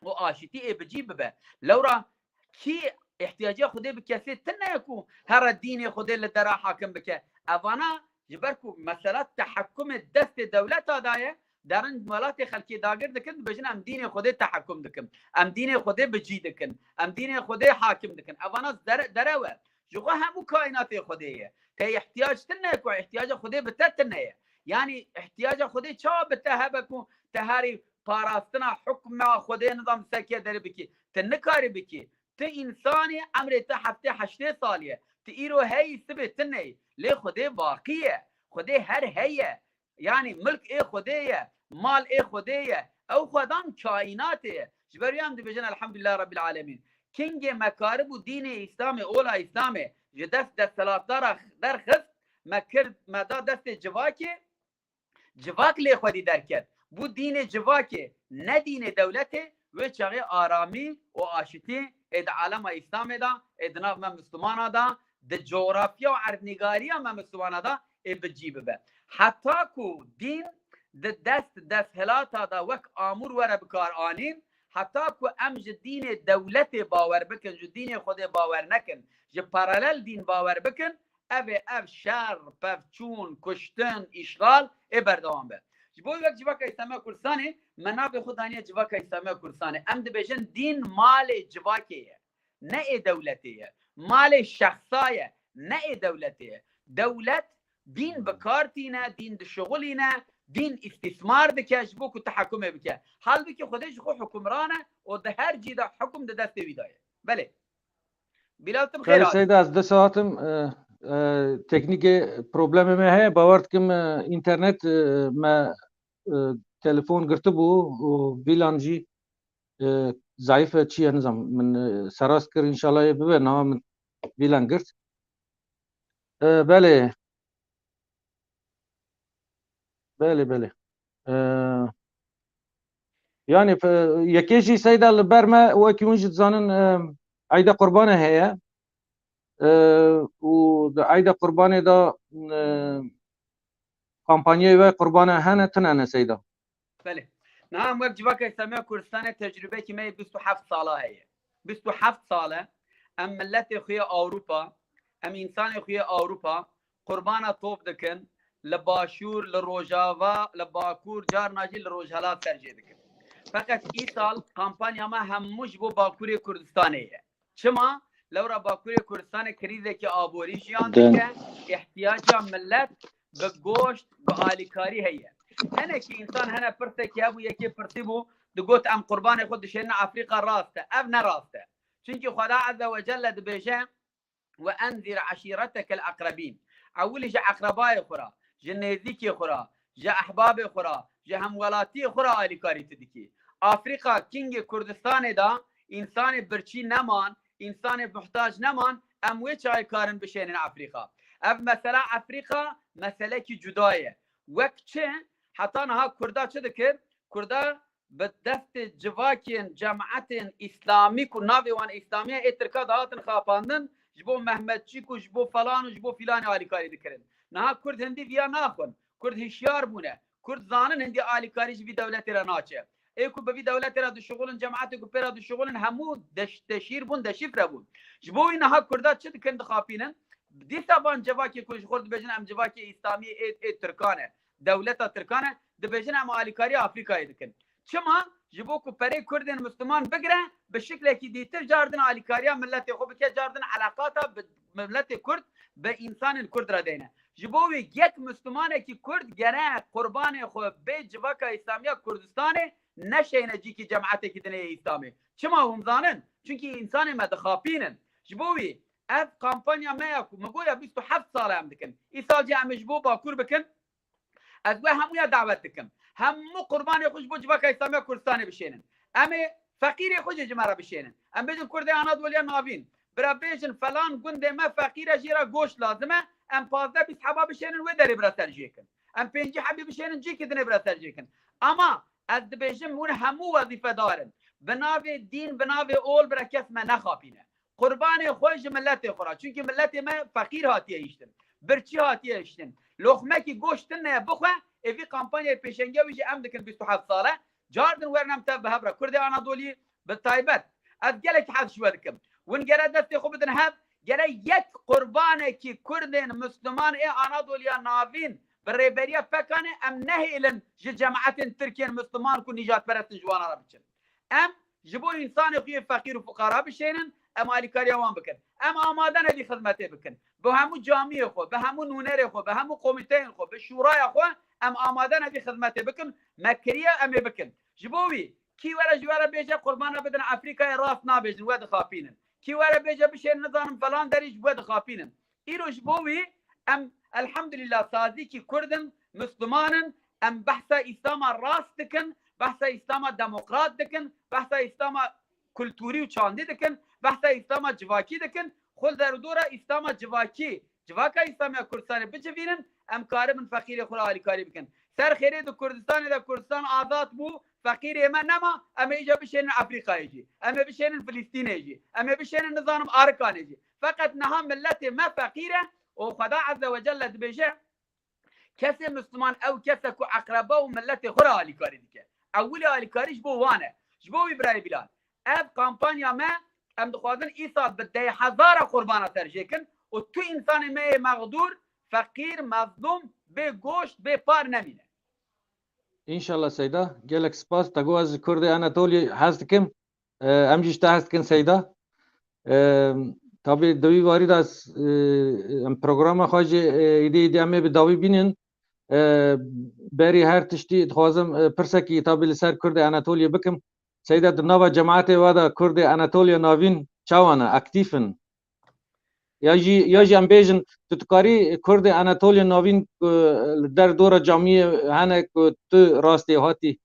و آشتی ای بجیب به لورا کی احتیاجی خوده بکسی تنه یکو هر دین خوده لدرا حاکم بکه اوانا جبرکو مسئله تحکم دست دولت آدایه درن ولات خلکی داگر دکن بجن ام دین خوده تحکم دکن ام دین خوده بجی دکن ام دین خوده حاکم دکن اوانا دروه جوغا همو کائنات خوده تی احتیاج تنه یکو احتیاج خوده بته تنه یعنی احتیاج خوده چا بته بکو تهاری پاراستنا حکم خوده نظام سکیه داره بکی تنکاری بکی ته انسانی عمر ته هفته 8 سالیه ته ایرو هی سبه تنه لی خوده واقعیه خوده هر هیه یعنی ملک ای خوده مال ای خوده او خودان کائناته جبری هم دی بجن الحمدلله رب العالمین کنگ مکارب و دین اسلام اولا اسلامه جدست دست سلات در خست مکرد مدا دست جواک لی خودی در کرد بو دین جواکه نه دین دولته و چاقی آرامی و آشتی اد عالم اسلام دا ادناف من مسلمان دا د جغرافیا و عرضنگاری من مسلمان دا بجیب به حتی کو دین د دست هلاتا دا وک آمور وره بکار آنین حتی کو امج دین دولت باور بکن جو دین خود باور نکن جو پارالل دین باور بکن او شر پفچون کشتن اشغال بردوام به بوی وقت جواک اسلامی کردستانه منابع خودانیه جواک اسلامی کردستانه ام دبیجن دین مال جواکیه نه دولتیه مال شخصایه نه دولتیه دولت دین بکارتینه دین دشغلینه دین استثمار دکش بو که تحکمه بکه حال بکی خودش خو حکمرانه و ده هر جیده حکم ده دست ویدایه بله بلال تم خیرات سید از 2 ساعتم تکنیک پروبلم ما هي باورت کم اینترنت ما تلفون گرفته بو و بیلانجی ضعیف چی نظام من سراس کر ان شاء الله ببه نام من بیلان گرت بله يعني يكيشي سيدا البرما وكي ونجد زانن عيدا قربانه هي و عيدا قربانه دا كامبانيا و قربانه هنا تنانا سيدا بله نعم وقت جواك اسلامي كردستان تجربه كي ما 27 ساله هي 27 ساله ام ملت خويا اوروبا ام انسان خويا اوروبا قربانه توب دكن لباشور لروجاوا لباكور جار ناجي لروجهلات ترجي دكن فقط ای سال کمپانیا ما هموش بو باکوری کردستانیه چما لورا باکوری کردستان کریزه که آبوری جیان دکه احتیاجا ملت به گوشت به آلیکاری هیه هنه که انسان هنه پرسه که هبو یکی پرسی بو دگوت ام قربان خود دشین افریقا راسته او نراسته چونکه خدا عز وجل دبیجه و انذر عشیرتک الاقربین اولی جا اقربای خورا جا نزدیکی خورا جا احباب خورا جا همولاتی خورا آلیکاری تدکی افریقا کینگ کردستان دا انسان برچی نمان انسان محتاج نمان اموی چای کارن بشینن افریقا اف مثلا افریقا مسئله کی جدایه وقت چه حتی نها کردا چه دکر کردا به دست جواکین جماعت اسلامی کو ناوی وان اسلامیه اترکا دهاتن خاپاندن جبو محمد چیکو جبو فلان و جبو فلان آلیکاری دکرن نها کرد هندی ویا ناخون کرد هشیار بونه کرد زانن هندی آلیکاری جبی دولتی را ناچه ایکو بوی دولتی را دو شغلن جماعت کو پیرا دو شغلن همو دشتشیر بون دشیفره بون جبوی نها کردا چه دکن دخاپینن دی سابان جواکی کوش خورد بجن ام جواکی اسلامی ترکانه دولتا ترکانه دبجن ام آلیکاری آفریقایی دکن چما جبو کو پره کردن مسلمان بگره به شکلی که دیتر جاردن آلیکاریا ملت خوب که جاردن علاقاتا ملت کرد به انسان کرد را دینه جبو یک مسلمانه که کرد گره قربان خود به جواکا اسلامیا کردستانه نشینه جی که جماعت که دنه اسلامی چما هم زانن چونکه انسان مدخابینن جبوی اف کامپانیا میاکو مگویا 27 ساله هم دکن ای سال جی هم جبو باکور بکن از گوه همویا دعوت دکن همو قربانی خوش بو جواکا اسلامی کردستانی بشینن اما فقیری خوش جمعه بشینن ام بیجن کرده آنادولیا ناوین برا بیجن فلان گنده ما فقیر جیرا گوشت لازمه ام 15 20 حبا بشینن و داری برا ترجیح کن ام 5 حبی بشینن جی که دنه برا ترجیح کن اما از بیجن مون همو وظیفه دارن بناوی دین بناوی اول برا کس ما نخوابینه قربان خوش ملت خورا چونکه ملت ما فقیر هاتیه ایشتن برچی هاتیه ایشتن لخمه کی گوشت نه بخواه ایوی کمپانی پیشنگی ویجی ام دکن 27 ساله جاردن ورنم تب هبره کرد آنادولی به تایبت از گلک حد شو دکم ون گره دست خوب بدن هب گره یک قربانه کی کردن مسلمان ای آنادولیا ناوین بريبريا فكانه ام نهي الى جماعات تركيا مسلمان كون نجات برات جوانا را بچن ام جبو انسان خوي فقير وفقراء بشينن ام اليكاريا وان بكن ام آمادن هذه خدمته بكن بهمو جامعه خو بهمو نونر خو بهمو قوميتين خو بشورای خو ام آمادن هذه خدمته بكن مكريا ام بكن جبوي كي ورا جوارا بيجا قربانا بدن افريقيا راس نابجن ود خافينن كي ورا بيجا بشين نظام فلان دريج ود خافينن ايرو جبوي ام الحمد لله سازي كي كردن مسلمانن ام بحث اسلام راس دكن بحث اسلام ديمقراط دكن بحث اسلام كلتوري وچاندي دكن بحث اسلام جواكي دكن خل در دورا اسلام جواكي جواكا اسلام كردستان بجوينن ام كار من فقير خلا علي كاري بكن سر خير دو كردستان دا كردستان آزاد بو فقير ما نما ام اجا بشين افريقيا يجي ام بشين فلسطين يجي ام بشين نظام اركان يجي فقط نها ملت ما فقيره وخدا عز وجل دبيجه كسي مسلمان او كسكو عقربه وملت خرا علي كاري ديك اولي علي كاريش بو وانا جبو ابراهيم بلال اب كامبانيا ما ام دخوازن ايصاد بدي حزار قربانه ترجيكن وتو انسان ما مغدور فقير مظلوم بگوشت به پار نمینه ان شاء الله سيدا جالك سباس تقو از كردي اناتولي هستكم امجيش تا هستكن سيدا طبعا دوی وارد از پروگرام خواهج ایده همه به داوی بینن بری هر تشتی خوازم پرسکی طبعا لسر کرد اناتولیا بکم سیده در نوع جماعت وادا کرد اناتولیا ناوین چاوانا اکتیفن یا جی امبیجن تتکاری کرد اناتولیا ناوین در دور جامعه هنه که تو راستی هاتی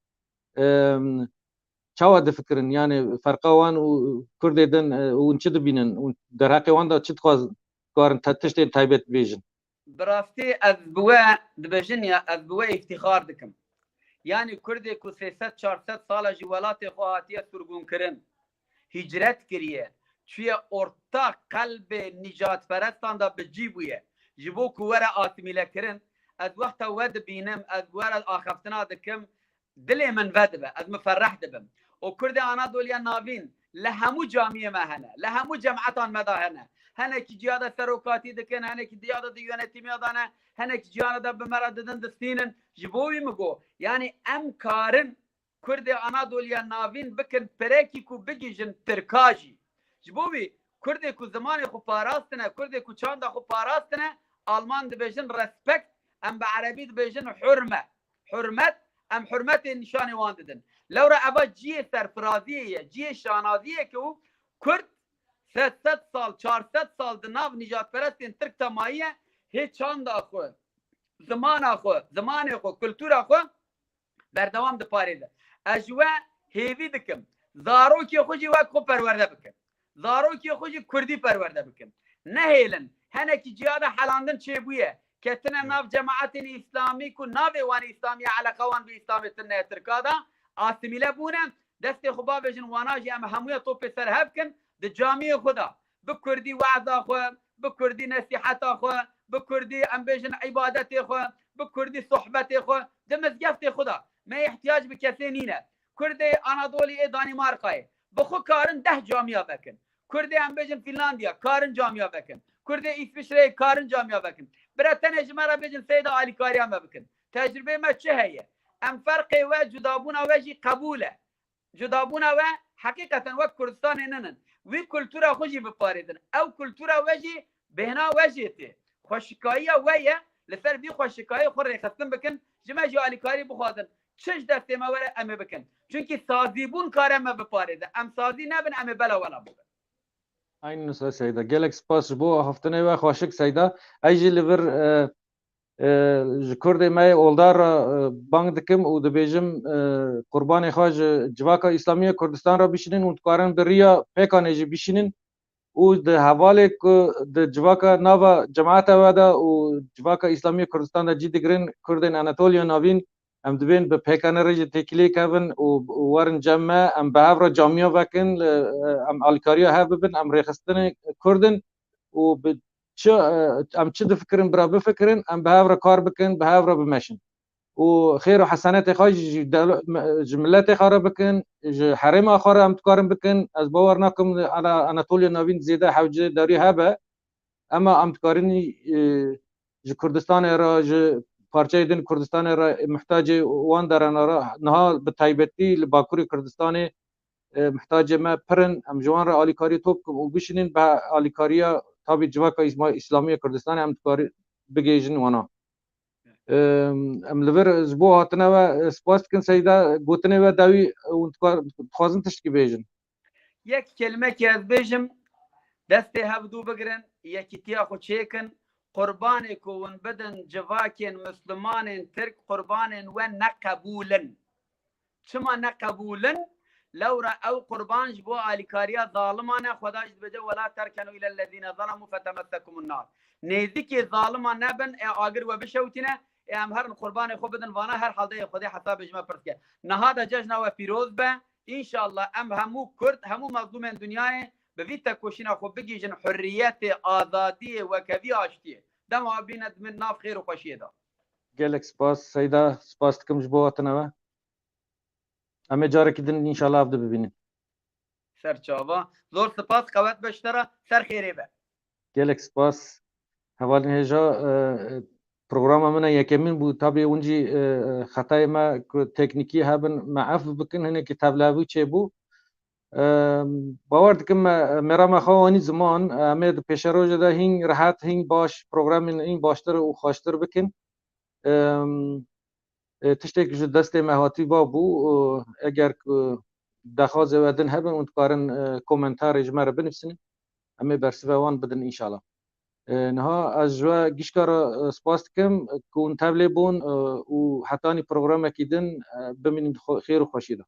چاوا دفکرن یعنی فرقوان و کردن اون چه دبینن در حق وان دا چه خواز کارن تشت تایبت بیجن براستی از بوا دبیجن یا از بوا افتخار دکم یعنی کردی کو 300 400 سال جوالات خواهاتیه سرگون کرن هجرت کریه توی ارتا قلب نجات پرستان دا بجیبویه جبو کو ورا آتمیله کرن از وقت ود بینم از ورا آخفتنا دکم دلی من ودبه از مفرح دبم و کرد آنادولیا ناوین لهمو جامعه ما هنه لهمو جماعتان مدا هنه کی جیاده سروکاتی دکن هنه کی دیاده دیونتی میادانه هنه کی جیاده بمرد دن دستینن جبوی مگو یعنی ام کارن کرد آنادولیا ناوین بکن پرکی کو بگیجن ترکاجی جبوی کردی کو زمان خو پاراستنه کردی کو چاندا خو پاراستنه آلمان دبیجن رسپکت ام به عربی دبیجن حرمت ام حرمت نشان وان ددن لورا ابا جی سرفرازیه جی شانازیه که او کرد 300 سال 400 سال دناو نجات پرستین ترک تماییه هیچ چاندا خو زمان خو کلتورا خو بردوام ده پاریده اجوا هیوی دکم زاروکی خوشی وقت خو پرورده بکن زاروکی خوشی کردی پرورده بکن نهیلن هنکی جیاده حلاندن چه بویه کتنه ناف جماعت اسلامی کو ناف وان اسلامی علاقه وان به اسلامی تنه ترکادا آسمیله بونه دست خوبا بجن واناجی ام همویه توپ سر هبکن ده جامعه خدا بکردی وعظا خو بکردی نصیحت خو بکردی ام بجن عبادت خو بکردی صحبت خو ده مزگفت خدا ما احتیاج به کسی نینه کردی آنادولی دانمارکای بخو کارن 10 جامعه بکن کردی ام بجن فنلاندیا کارن جامعه بکن کردی اسویسری کارن جامعه بکن براتن اجمالا بجن سیدا علی کاریا ما بکن تجربه ما چه هیه ام فرقی و جدابونه وجی قبوله جدابونه و حقیقتا و کردستان ننن وی کلتورا خوشی بپاریدن او کلتورا وجی بهنا وجیته خوشکایی ویه لسر بی خوشکایی خور ریخستن بکن جمع جو علی کاری بخوادن چش دسته ما وره امه بکن چونکی سازی بون کار ما بپاریده ام سازی نبن امه بلا ولا بکن این نسخه سیدا گلکس پاس بو هفتنه و خوشک سیدا ایجی لیور کرد ما اولدار بانگ دکم و دبیجم قربان خواج جواکا اسلامی کردستان را بشینن و کارن بریا پیکانه جی بشینن و ده حواله د جواکا نوا جماعت وادا و جواکا اسلامی کردستان دا جدی گرین کردن اناتولیا ناوین ام دبین به پیکانه رج تکلی کردن و ورن جمع ام به هفرا جامعه وکن ام آلکاریا ها ببن ام ریخستن کردن و به ام چه دفکرن برا بفکرن ام به هفرا کار بکن به هفرا بمشن و خیر و حسنات خواج جملات خارا بکن حرم خارا ام تکارم بکن از باور نکم على اناتولیا ناوین زیده حوجه داری هبه اما ام تکارنی کردستان را پارچه دین کردستان را محتاج وان دارن را نها به تایبتی لباکوری کردستان محتاج ما پرن ام جوان را آلیکاری توپ و بشینین به آلیکاریا تابع جواکا اسلامی کردستان ام تکاری بگیجن وانا ام لور زبو هاتنه و سپاس کن سیدا گوتنه و داوی خوازن تشکی بیجن یک کلمه که از بیجم دسته هفدو بگرن یکی تیا خود چیکن قربان کون بدن جواکین مسلمان ترک قربان و نقبولن چما نقبولن لورا او قربان جبو آلیکاریا ظالمانه خداش بجه ولا ترکنو الى الذين ظلموا فتمسكم النار نیزی ظالمان نبن آگر و بشوتینه ام هر قربان خود بدن وانا هر حال خودی حساب اجماع پرسکه نهاد جشن و پیروز به ان شاء الله ام همو کرد همو مظلوم دنیای به ویتا کوشینا خو بگیجن حریت آزادی و کوی آشتی دم بیند من ناف خیر و خوشی دا گلک سپاس سیدا سپاس کم جبو هاتنه همه جاره که دن ان شاء الله افده ببینیم سر چاوا زور سپاس قوت بشتره سر خیره به گلک سپاس حوالی هجا پروگرام من یکمین بود تابع اونجی خطای ما تکنیکی هبن معاف بکن هنه که تبلاوی چه بو باور دکم مرا خوانی زمان امید پیش رو جدا هین راحت هین باش پروگرام این باشتر و خوشتر بکن تشتێک ji destê me hatî bû eger dexwaze we din hebin û dikarin komentarê ji me re binivîsînin em ê bersiva wan bidin înşallah. Niha ez ji we gîşka re spas dikim ku hûn tevlê bûn û hetanî programekî din bimînin xêr û xweşî de.